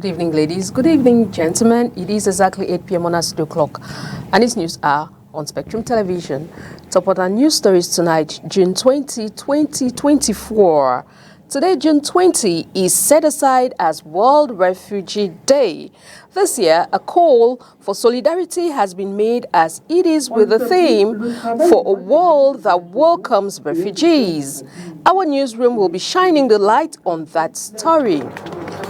Good evening, ladies. Good evening, gentlemen. It is exactly 8 p.m. on our studio clock, and it's news hour on Spectrum Television. Top of our news stories tonight, June 20, 2024. Today, June 20, is set aside as World Refugee Day. This year, a call for solidarity has been made as it is with the theme for a world that welcomes refugees. Our newsroom will be shining the light on that story.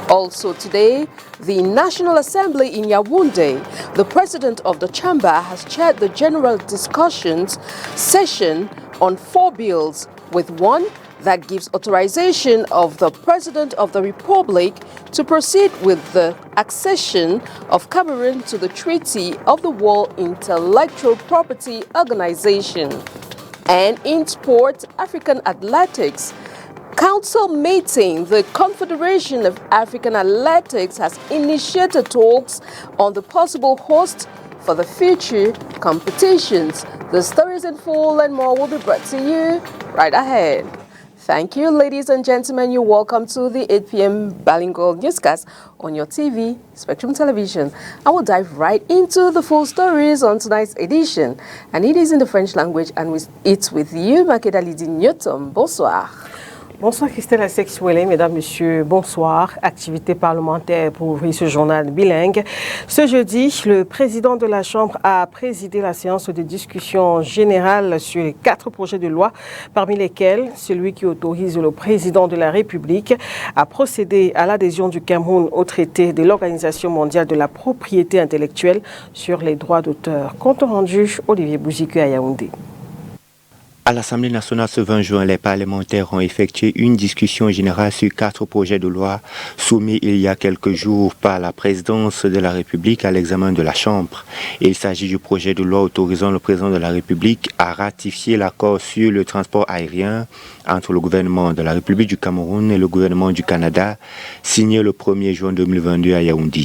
Also today, the National Assembly in Yaoundé, the president of the chamber has chaired the general discussions session on 4 bills, with one that gives authorization of the President of the Republic to proceed with the accession of Cameroon to the Treaty of the World Intellectual Property Organization. And in sport, African athletics, Council meeting, the Confederation of African Athletics has initiated talks on the possible host for the future competitions. The stories in full and more will be brought to you right ahead. Thank you, ladies and gentlemen. You're welcome to the 8 p.m. bilingual newscast on your TV, Spectrum Television. I will dive right into the full stories on tonight's edition. And it is in the French language, and it's with you, Makeda Lydie Newton. Bonsoir. Bonsoir Christelle Assex-Ouellet, mesdames, messieurs, bonsoir. Activité parlementaire pour ouvrir ce journal bilingue. Ce jeudi, le président de la Chambre a présidé la séance de discussion générale sur les 4 projets de loi, parmi lesquels celui qui autorise le président de la République à procéder à l'adhésion du Cameroun au traité de l'Organisation mondiale de la propriété intellectuelle sur les droits d'auteur. Compte rendu, Olivier Bouziku à Yaoundé. À l'Assemblée nationale ce 20 juin, les parlementaires ont effectué une discussion générale sur 4 projets de loi soumis il y a quelques jours par la présidence de la République à l'examen de la Chambre. Il s'agit du projet de loi autorisant le président de la République à ratifier l'accord sur le transport aérien entre le gouvernement de la République du Cameroun et le gouvernement du Canada, signé le 1er juin 2022 à Yaoundé.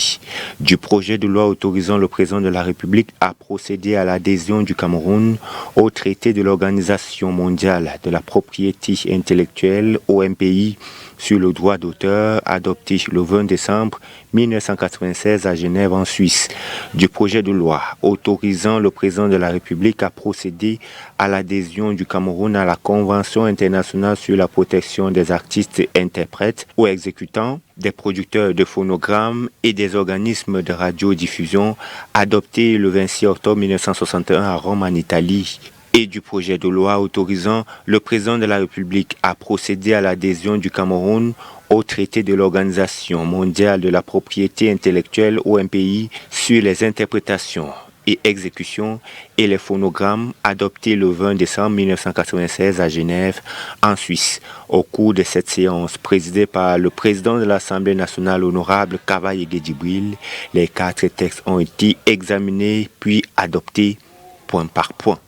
Du projet de loi autorisant le président de la République à procéder à l'adhésion du Cameroun au traité de l'Organisation mondiale de la propriété intellectuelle, OMPI, sur le droit d'auteur, adopté le 20 décembre 1996 à Genève en Suisse. Du projet de loi autorisant le président de la République à procéder à l'adhésion du Cameroun à la Convention internationale sur la protection des artistes interprètes ou exécutants, des producteurs de phonogrammes et des organismes de radiodiffusion, adopté le 26 octobre 1961 à Rome en Italie. Et du projet de loi autorisant le président de la République à procéder à l'adhésion du Cameroun au traité de l'Organisation mondiale de la propriété intellectuelle, OMPI, sur les interprétations et exécutions et les phonogrammes, adopté le 20 décembre 1996 à Genève, en Suisse. Au cours de cette séance, présidée par le président de l'Assemblée nationale, honorable Kavaye Djibril, les 4 textes ont été examinés puis adoptés point par point.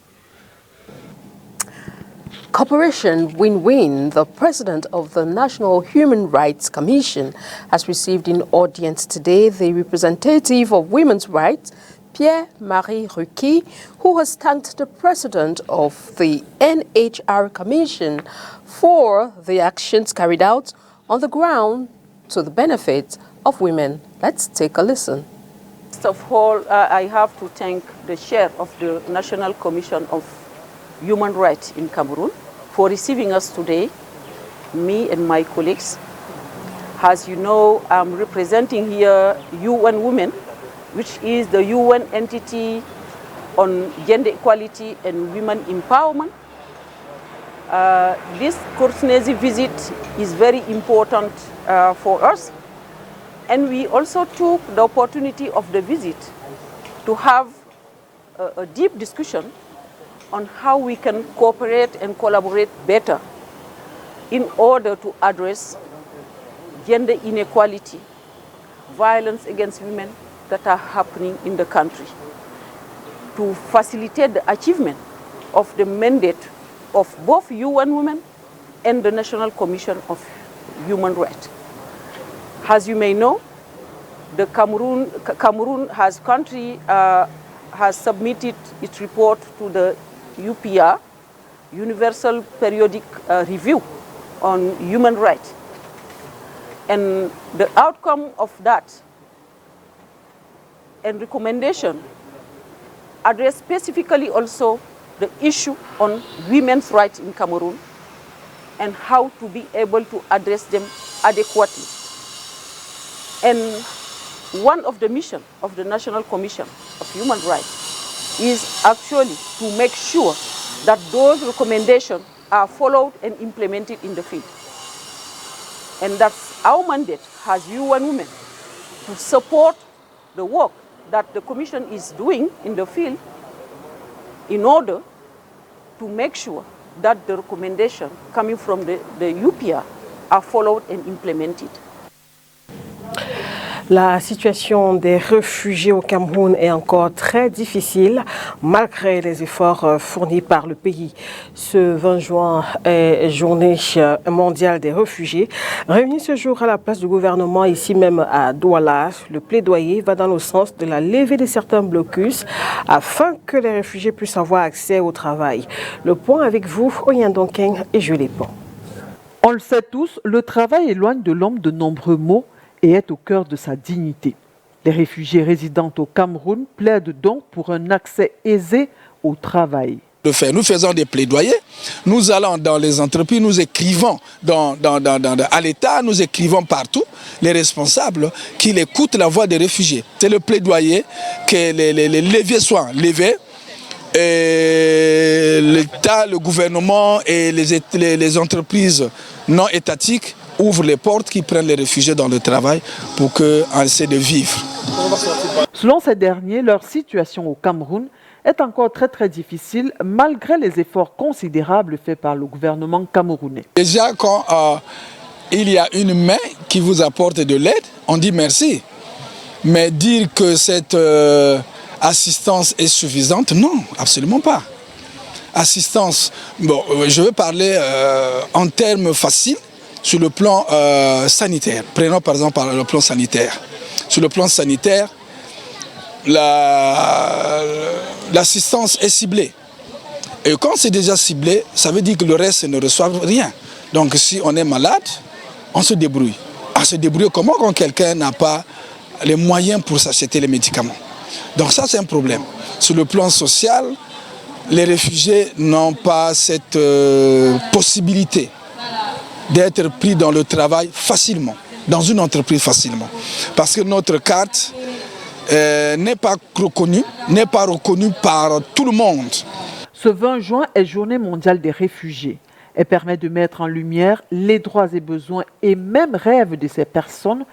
Cooperation Win-Win, the president of the National Human Rights Commission, has received in audience today the representative of women's rights, Pierre-Marie Ruki, who has thanked the president of the NHR Commission for the actions carried out on the ground to the benefit of women. Let's take a listen. First of all, I have to thank the chair of the National Commission of Human Rights in Cameroon for receiving us today, me and my colleagues. As you know, I'm representing here UN Women, which is the UN entity on gender equality and women empowerment. This courtesy visit is very important for us, and we also took the opportunity of the visit to have a deep discussion on how we can cooperate and collaborate better in order to address gender inequality, violence against women that are happening in the country, to facilitate the achievement of the mandate of both UN Women and the National Commission of Human Rights. As you may know, the Cameroon has submitted its report to the UPR, Universal Periodic Review on Human Rights. And the outcome of that and recommendation address specifically also the issue on women's rights in Cameroon and how to be able to address them adequately. And one of the missions of the National Commission of Human Rights is actually to make sure that those recommendations are followed and implemented in the field. And that's our mandate as UN Women, to support the work that the Commission is doing in the field in order to make sure that the recommendations coming from the UPR are followed and implemented. La situation des réfugiés au Cameroun est encore très difficile malgré les efforts fournis par le pays. Ce 20 juin est journée mondiale des réfugiés. Réunis ce jour à la place du gouvernement, ici même à Douala, le plaidoyer va dans le sens de la levée de certains blocus afin que les réfugiés puissent avoir accès au travail. Le point avec vous, Oyandonken et Julie Pont. On le sait tous, le travail éloigne de l'homme de nombreux maux et est au cœur de sa dignité. Les réfugiés résidant au Cameroun plaident donc pour un accès aisé au travail. Nous faisons des plaidoyers, nous allons dans les entreprises, nous écrivons à l'État, nous écrivons partout, les responsables, qu'ils écoutent la voix des réfugiés. C'est le plaidoyer que les leviers soient levés. L'État, le gouvernement et les entreprises non étatiques ouvrent les portes, qui prennent les réfugiés dans le travail pour qu'ils essaient de vivre. Selon ces derniers, leur situation au Cameroun est encore très difficile malgré les efforts considérables faits par le gouvernement camerounais. Déjà, quand il y a une main qui vous apporte de l'aide, on dit merci. Mais dire que cette assistance est suffisante, non, absolument pas. Assistance, bon, je veux parler en termes faciles. Sur le plan sanitaire, prenons par exemple le plan sanitaire. Sur le plan sanitaire, l'assistance est ciblée. Et quand c'est déjà ciblé, ça veut dire que le reste ne reçoit rien. Donc si on est malade, on se débrouille. On se débrouille comment quand quelqu'un n'a pas les moyens pour s'acheter les médicaments. Donc ça c'est un problème. Sur le plan social, les réfugiés n'ont pas cette possibilité d'être pris dans le travail facilement, dans une entreprise facilement. Parce que notre carte n'est pas reconnue par tout le monde. Ce 20 juin est Journée mondiale des réfugiés. Elle permet de mettre en lumière les droits et besoins et même rêves de ces personnes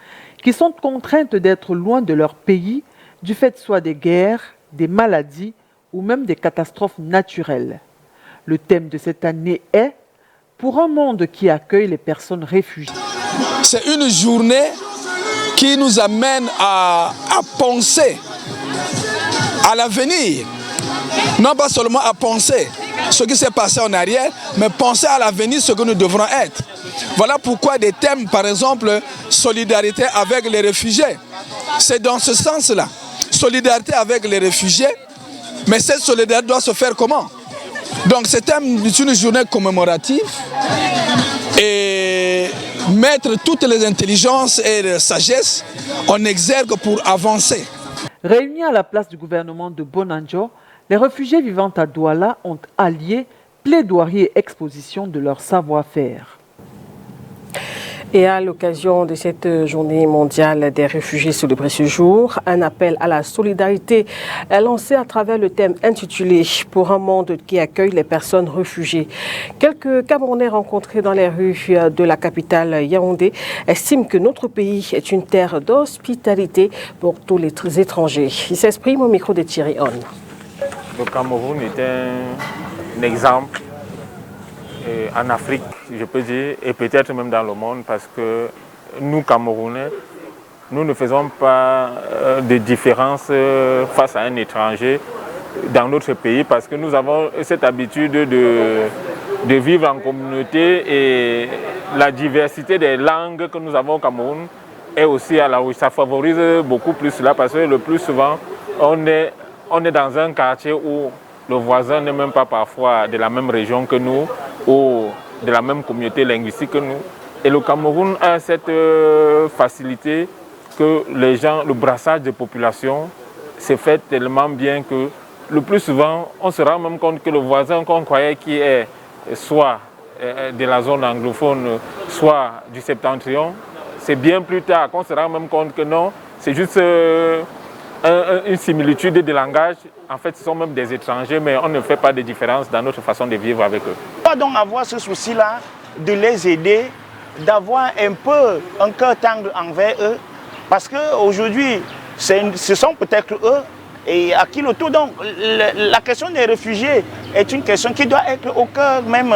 qui sont contraintes d'être loin de leur pays du fait soit des guerres, des maladies ou même des catastrophes naturelles. Le thème de cette année est pour un monde qui accueille les personnes réfugiées. C'est une journée qui nous amène à penser à l'avenir. Non pas seulement à penser ce qui s'est passé en arrière, mais penser à l'avenir, ce que nous devrons être. Voilà pourquoi des thèmes, par exemple, solidarité avec les réfugiés. C'est dans ce sens-là. Solidarité avec les réfugiés, mais cette solidarité doit se faire comment ? Donc c'est une journée commémorative et mettre toutes les intelligences et les sagesses en exergue pour avancer. Réunis à la place du gouvernement de Bonanjo, les réfugiés vivant à Douala ont allié plaidoirie et exposition de leur savoir-faire. Et à l'occasion de cette journée mondiale des réfugiés célébrée ce jour, un appel à la solidarité est lancé à travers le thème intitulé « Pour un monde qui accueille les personnes réfugiées ». Quelques Camerounais rencontrés dans les rues de la capitale Yaoundé estiment que notre pays est une terre d'hospitalité pour tous les étrangers. Ils s'expriment au micro de Thierry On. Le Cameroun est un exemple en Afrique, je peux dire, et peut-être même dans le monde, parce que nous, Camerounais, nous ne faisons pas de différence face à un étranger dans notre pays, parce que nous avons cette habitude de vivre en communauté et la diversité des langues que nous avons au Cameroun est aussi à la hausse. Ça favorise beaucoup plus cela, parce que le plus souvent, on est dans un quartier où le voisin n'est même pas parfois de la même région que nous ou de la même communauté linguistique que nous. Et le Cameroun a cette facilité que les gens, le brassage des populations c'est fait tellement bien que le plus souvent, on se rend même compte que le voisin qu'on croyait qui est soit de la zone anglophone, soit du septentrion, c'est bien plus tard qu'on se rend même compte que non, c'est juste une similitude de langage. En fait, ce sont même des étrangers, mais on ne fait pas de différence dans notre façon de vivre avec eux. On doit donc avoir ce souci-là de les aider, d'avoir un peu un cœur tendre envers eux, parce qu'aujourd'hui, ce sont peut-être eux et à qui le tour. Donc, la question des réfugiés est une question qui doit être au cœur même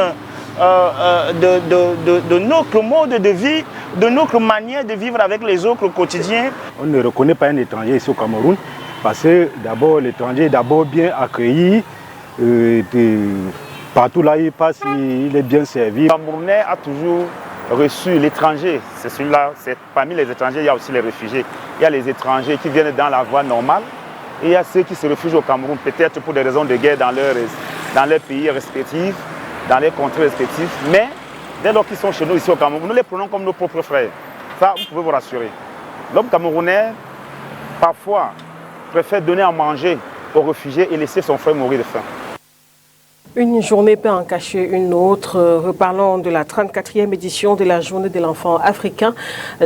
de notre mode de vie, de notre manière de vivre avec les autres au quotidien. On ne reconnaît pas un étranger ici au Cameroun parce que d'abord l'étranger est d'abord bien accueilli, partout là il passe, il est bien servi. Le Camerounais a toujours reçu l'étranger, c'est celui-là, parmi les étrangers il y a aussi les réfugiés. Il y a les étrangers qui viennent dans la voie normale et il y a ceux qui se réfugient au Cameroun, peut-être pour des raisons de guerre dans leur pays respectifs, dans les contrées respectives, mais dès lors qu'ils sont chez nous ici au Cameroun, nous les prenons comme nos propres frères. Ça, vous pouvez vous rassurer. L'homme camerounais, parfois, préfère donner à manger aux réfugiés et laisser son frère mourir de faim. Une journée peut en cacher une autre. Reparlons de la 34e édition de la Journée de l'enfant africain,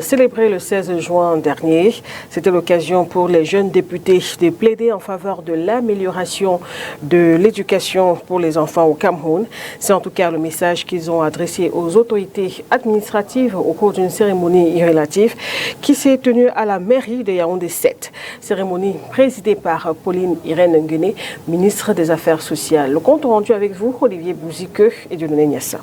célébrée le 16 juin dernier. C'était l'occasion pour les jeunes députés de plaider en faveur de l'amélioration de l'éducation pour les enfants au Cameroun. C'est en tout cas le message qu'ils ont adressé aux autorités administratives au cours d'une cérémonie relative qui s'est tenue à la mairie de Yaoundé 7. Cérémonie présidée par Pauline Irène Nguéné, ministre des Affaires sociales. Le compte rendu avec vous, Olivier Bouzique et Dieudonné Niassa.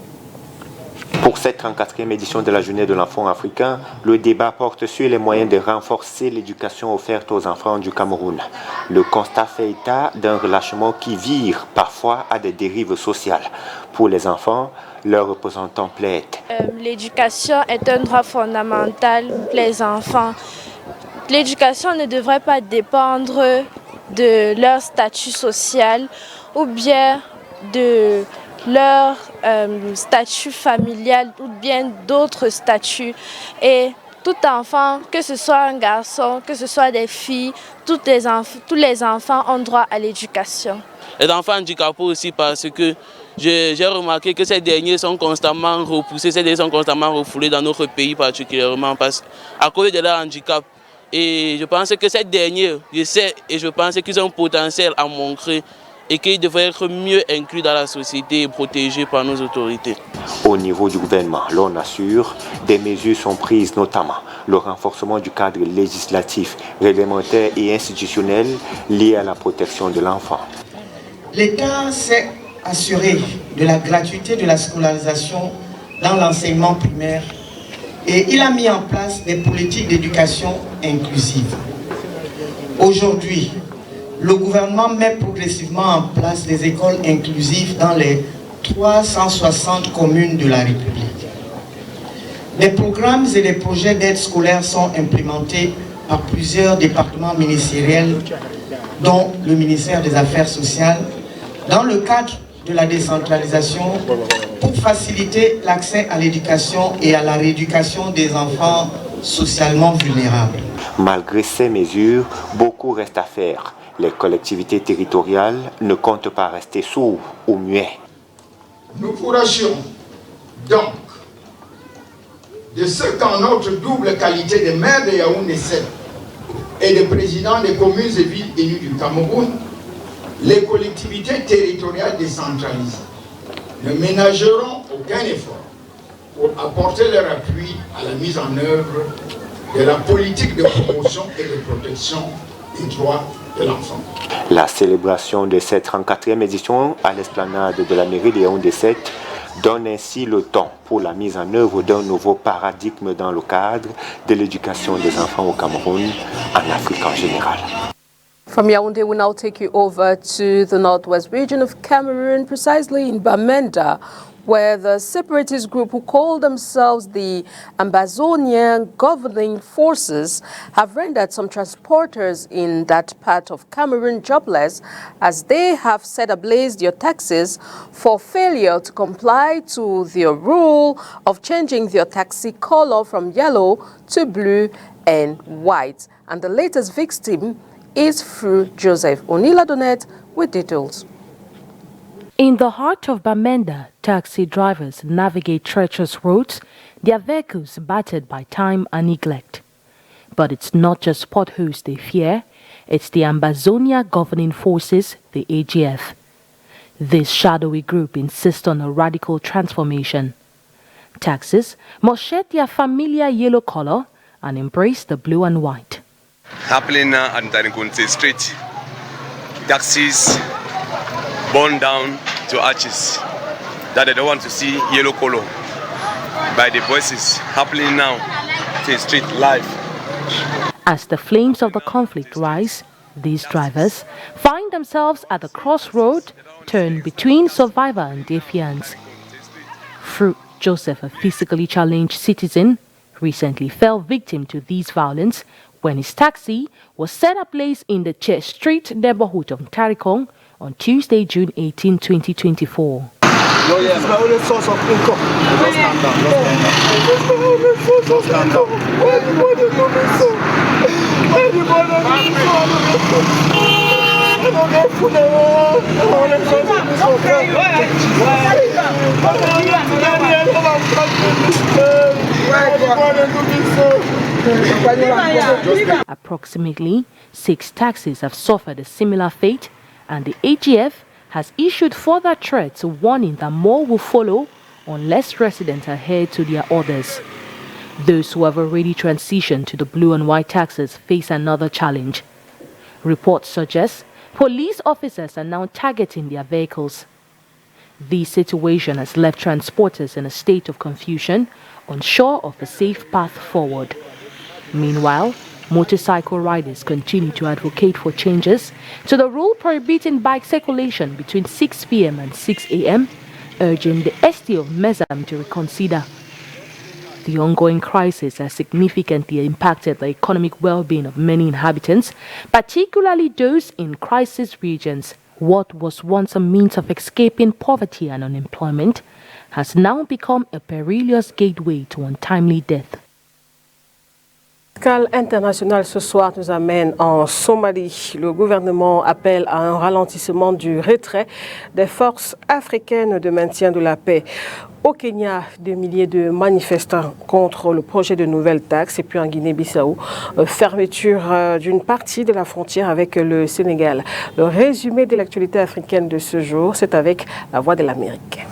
Pour cette 34e édition de la Journée de l'enfant africain, le débat porte sur les moyens de renforcer l'éducation offerte aux enfants du Cameroun. Le constat fait état d'un relâchement qui vire parfois à des dérives sociales. Pour les enfants, leurs représentants plaident. L'éducation est un droit fondamental pour les enfants. L'éducation ne devrait pas dépendre de leur statut social ou bien de leur statut familial ou bien d'autres statuts. Et tout enfant, que ce soit un garçon, que ce soit des filles, tous les enfants ont droit à l'éducation. Les enfants handicapés aussi parce que j'ai remarqué que ces derniers sont constamment repoussés, ces derniers sont constamment refoulés dans notre pays particulièrement à cause de leur handicap. Et je pense que ces derniers, je pense qu'ils ont un potentiel à montrer et qu'ils devraient être mieux inclus dans la société et protégés par nos autorités. Au niveau du gouvernement, l'on assure, des mesures sont prises, notamment le renforcement du cadre législatif, réglementaire et institutionnel lié à la protection de l'enfant. L'État s'est assuré de la gratuité de la scolarisation dans l'enseignement primaire et il a mis en place des politiques d'éducation inclusive. Aujourd'hui, le gouvernement met progressivement en place des écoles inclusives dans les 360 communes de la République. Des programmes et des projets d'aide scolaire sont implémentés par plusieurs départements ministériels, dont le ministère des Affaires sociales, dans le cadre de la décentralisation pour faciliter l'accès à l'éducation et à la rééducation des enfants socialement vulnérables. Malgré ces mesures, beaucoup reste à faire. Les collectivités territoriales ne comptent pas rester sourds ou muets. Nous vous rassurons donc de ce qu'en notre double qualité de maire de Yaoundé 7 et de président des communes et villes élues du Cameroun, les collectivités territoriales décentralisées ne ménageront aucun effort pour apporter leur appui à la mise en œuvre de la politique de promotion et de protection des droits de l'enfant. La célébration de cette 34e édition à l'esplanade de la mairie de Yaoundé 7 donne ainsi le ton pour la mise en œuvre d'un nouveau paradigme dans le cadre de l'éducation des enfants au Cameroun, en Afrique en général. From Yaoundé, we now take you over to the northwest region of Cameroon, precisely in Bamenda, where the separatist group who call themselves the Ambazonian Governing Forces have rendered some transporters in that part of Cameroon jobless, as they have set ablaze their taxes for failure to comply to their rule of changing their taxi color from yellow to blue and white. And the latest victim is through Joseph Onila-Donet with details. In the heart of Bamenda, taxi drivers navigate treacherous roads, their vehicles battered by time and neglect. But it's not just potholes they fear, it's the Ambazonia governing forces, the AGF. This shadowy group insists on a radical transformation. Taxis must shed their familiar yellow color and embrace the blue and white. Happening now at Ntarinkunte Street, taxis burned down to ashes that they don't want to see yellow color by the voices happening now to the street live. As the flames of the conflict rise, these drivers find themselves at the crossroad turned between survivor and defiance. Fruit Joseph, a physically challenged citizen, recently fell victim to these violence when his taxi was set ablaze in the Church Street neighborhood of Tarikong on Tuesday, June 18, 2024. No, yes. It's my only source of income. Just stand down. Just stand down. Everybody do me so. Everybody do me so. I don't get food anymore. Approximately 6 taxis have suffered a similar fate, and the AGF has issued further threats warning that more will follow unless residents adhere to their orders. Those who have already transitioned to the blue and white taxis face another challenge. Reports suggest police officers are now targeting their vehicles. This situation has left transporters in a state of confusion, unsure of a safe path forward. Meanwhile, motorcycle riders continue to advocate for changes to the rule prohibiting bike circulation between 6 p.m. and 6 a.m., urging the ST of Mezam to reconsider. The ongoing crisis has significantly impacted the economic well-being of many inhabitants, particularly those in crisis regions. What was once a means of escaping poverty and unemployment has now become a perilous gateway to untimely death. L'escale internationale ce soir nous amène en Somalie. Le gouvernement appelle à un ralentissement du retrait des forces africaines de maintien de la paix. Au Kenya, des milliers de manifestants contre le projet de nouvelle taxe. Et puis en Guinée-Bissau, fermeture d'une partie de la frontière avec le Sénégal. Le résumé de l'actualité africaine de ce jour, c'est avec La Voix de l'Amérique.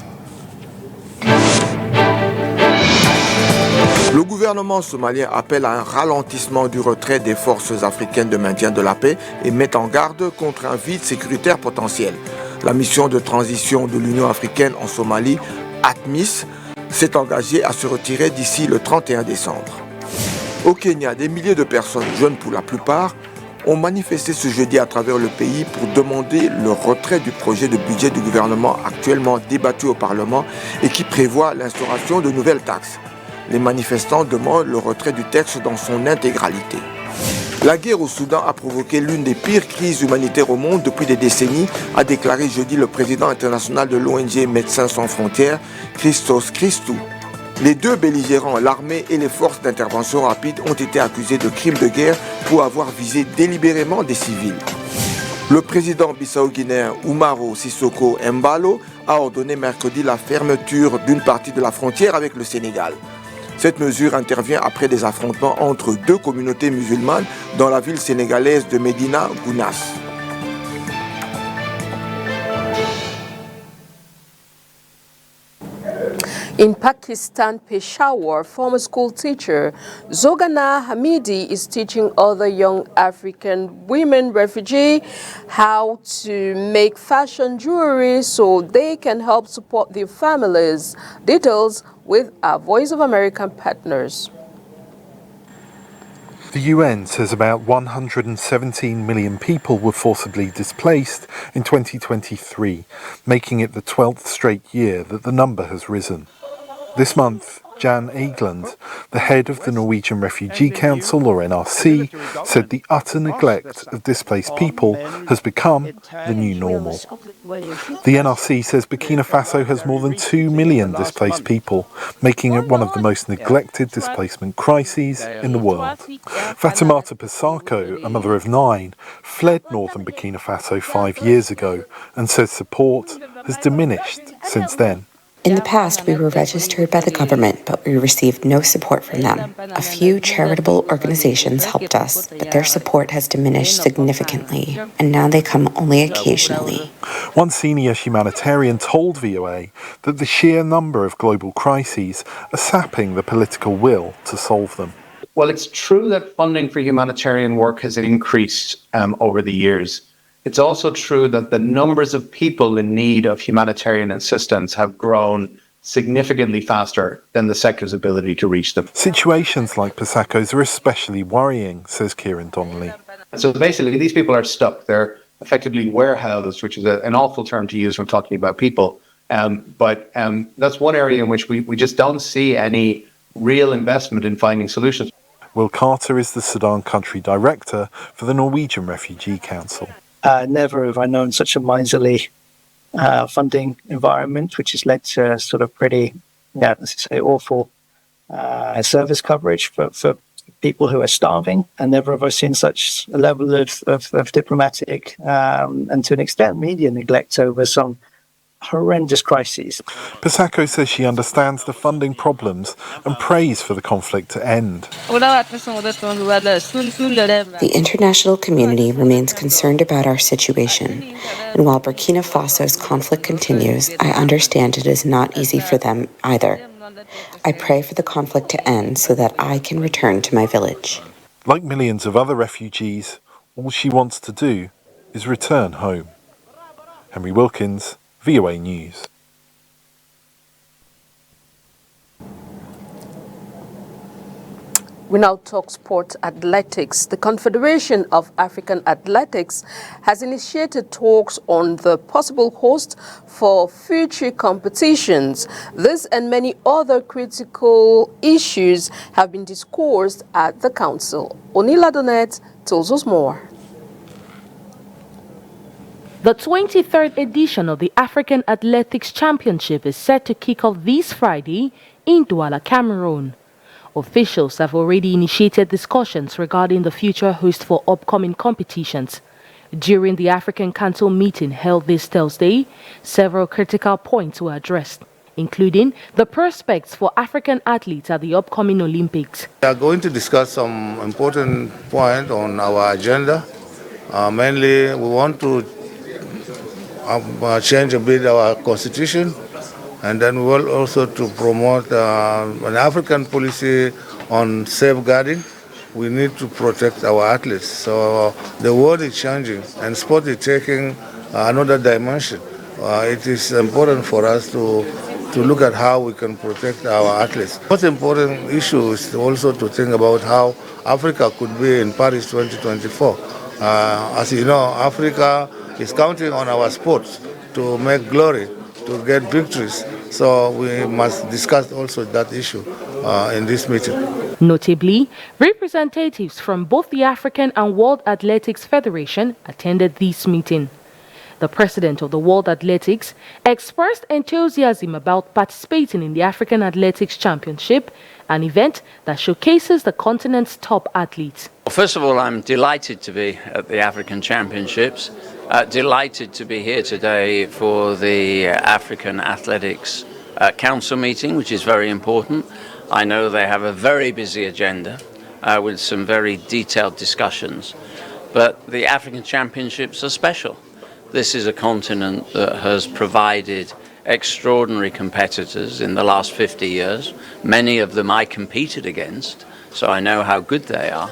Le gouvernement somalien appelle à un ralentissement du retrait des forces africaines de maintien de la paix et met en garde contre un vide sécuritaire potentiel. La mission de transition de l'Union africaine en Somalie, ATMIS, s'est engagée à se retirer d'ici le 31 décembre. Au Kenya, des milliers de personnes, jeunes pour la plupart, ont manifesté ce jeudi à travers le pays pour demander le retrait du projet de budget du gouvernement actuellement débattu au Parlement et qui prévoit l'instauration de nouvelles taxes. Les manifestants demandent le retrait du texte dans son intégralité. La guerre au Soudan a provoqué l'une des pires crises humanitaires au monde depuis des décennies, a déclaré jeudi le président international de l'ONG Médecins sans frontières, Christos Christou. Les deux belligérants, l'armée et les forces d'intervention rapide, ont été accusés de crimes de guerre pour avoir visé délibérément des civils. Le président bissau-guinéen Umaro Sissoko Embalo a ordonné mercredi la fermeture d'une partie de la frontière avec le Sénégal. Cette mesure intervient après des affrontements entre deux communautés musulmanes dans la ville sénégalaise de Medina Gounass. In Pakistan, Peshawar, former school teacher Zogana Hamidi is teaching other young African women refugees how to make fashion jewelry so they can help support their families. Details with our Voice of America partners. The UN says about 117 million people were forcibly displaced in 2023, making it the 12th straight year that the number has risen. This month, Jan Egeland, the head of the Norwegian Refugee Council, or NRC, said the utter neglect of displaced people has become the new normal. The NRC says Burkina Faso has more than 2 million displaced people, making it one of the most neglected displacement crises in the world. Fatimata Pisako, a mother of 9, fled northern Burkina Faso 5 years ago and says support has diminished since then. In the past, we were registered by the government, but we received no support from them. A few charitable organizations helped us, but their support has diminished significantly, and now they come only occasionally. One senior humanitarian told VOA that the sheer number of global crises are sapping the political will to solve them. Well, it's true that funding for humanitarian work has increased over the years. It's also true that the numbers of people in need of humanitarian assistance have grown significantly faster than the sector's ability to reach them. Situations like Pisako's are especially worrying, says Kieran Donnelly. So basically, these people are stuck. They're effectively warehoused, which is an awful term to use when talking about people. But that's one area in which we just don't see any real investment in finding solutions. Will Carter is the Sudan country director for the Norwegian Refugee Council. Never have I known such a miserly funding environment, which has led to sort of pretty, awful service coverage for people who are starving. And never have I seen such a level of diplomatic and to an extent media neglect over some horrendous crises. Pisako says she understands the funding problems and prays for the conflict to end. The international community remains concerned about our situation, and while Burkina Faso's conflict continues, I understand it is not easy for them either. I pray for the conflict to end so that I can return to my village. Like millions of other refugees, all she wants to do is return home. Henry Wilkins, VOA News. We now talk sport athletics. The Confederation of African Athletics has initiated talks on the possible host for future competitions. This and many other critical issues have been discussed at the Council. Onila Donet tells us more. The 23rd edition of the African Athletics Championship is set to kick off this Friday in Douala, Cameroon. Officials have already initiated discussions regarding the future host for upcoming competitions. During the African Council meeting held this Thursday, several critical points were addressed, including the prospects for African athletes at the upcoming Olympics. We are going to discuss some important points on our agenda. Mainly, we want to change a bit our constitution, and then we will also to promote an African policy on safeguarding. We need to protect our athletes. So the world is changing and sport is taking another dimension. It is important for us to look at how we can protect our athletes. Most important issue is also to think about how Africa could be in Paris 2024. As you know, Africa is counting on our sports to make glory, to get victories. So we must discuss also that issue in this meeting. Notably, representatives from both the African and World Athletics Federation attended this meeting. The president of the World Athletics expressed enthusiasm about participating in the African Athletics Championship, an event that showcases the continent's top athletes. Well, first of all, I'm delighted to be at the African Championships, delighted to be here today for the African Athletics Council meeting, which is very important. I know they have a very busy agenda with some very detailed discussions, but the African Championships are special. This is a continent that has provided extraordinary competitors in the last 50 years. Many of them I competed against, so I know how good they are.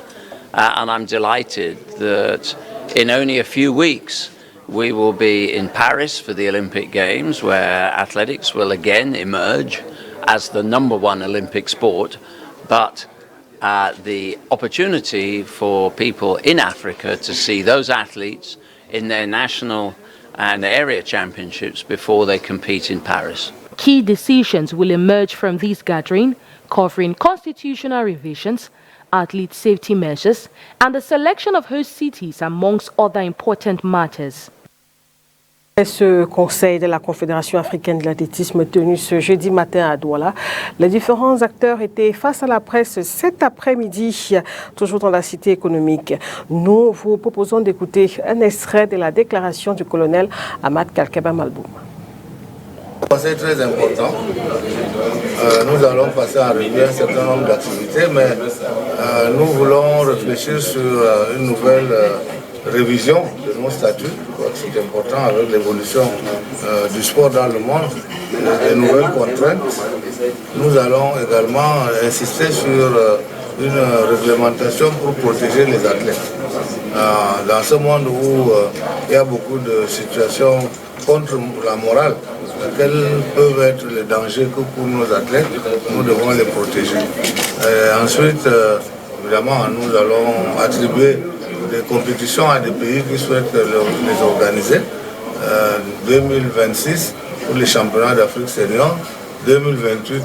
And I'm delighted that in only a few weeks we will be in Paris for the Olympic Games, where athletics will again emerge as the #1 Olympic sport. But the opportunity for people in Africa to see those athletes in their national and area championships before they compete in Paris. Key decisions will emerge from this gathering, covering constitutional revisions, athlete safety measures, and the selection of host cities, amongst other important matters. Ce conseil de la Confédération africaine de l'athlétisme tenu ce jeudi matin à Douala, les différents acteurs étaient face à la presse cet après-midi, toujours dans la cité économique. Nous vous proposons d'écouter un extrait de la déclaration du colonel Ahmad Kalkeba Malboum. C'est très important. Nous allons passer en revue un certain nombre d'activités, mais nous voulons réfléchir sur une nouvelle révision de nos statuts. C'est important avec l'évolution du sport dans le monde, des nouvelles contraintes. Nous allons également insister sur une réglementation pour protéger les athlètes. Dans ce monde où il y a beaucoup de situations contre la morale, quels peuvent être les dangers que pour nos athlètes, nous devons les protéger. Ensuite, évidemment, nous allons attribuer des compétitions à des pays qui souhaitent les organiser. 2026 pour les championnats d'Afrique senior, 2028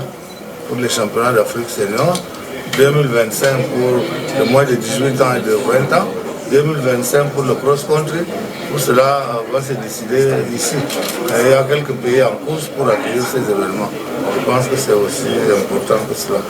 pour les championnats d'Afrique senior, 2025 pour les moins de 18 ans et de 20 ans, 2025 pour le cross-country. Tout cela va se décider ici. Il y a quelques pays en course pour accueillir ces événements. Je pense que c'est aussi important que cela.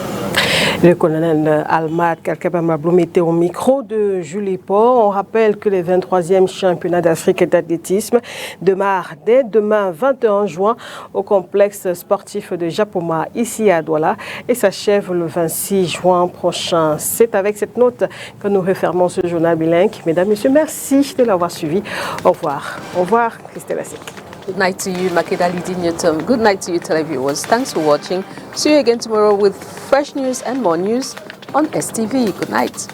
Le colonel Ahmad Kalkeba Malboum était au micro de Julie Paul. On rappelle que les 23e championnats d'Afrique d'athlétisme démarrent dès demain 21 juin au complexe sportif de Japoma ici à Douala et s'achève le 26 juin prochain. C'est avec cette note que nous refermons ce journal bilingue. Mesdames, Messieurs, merci de l'avoir suivi. Au revoir. Au revoir, Christelle Asik. Good night to you, Makeda Lidinyotum. Good night to you, televiewers. Thanks for watching. See you again tomorrow with fresh news and more news on STV. Good night.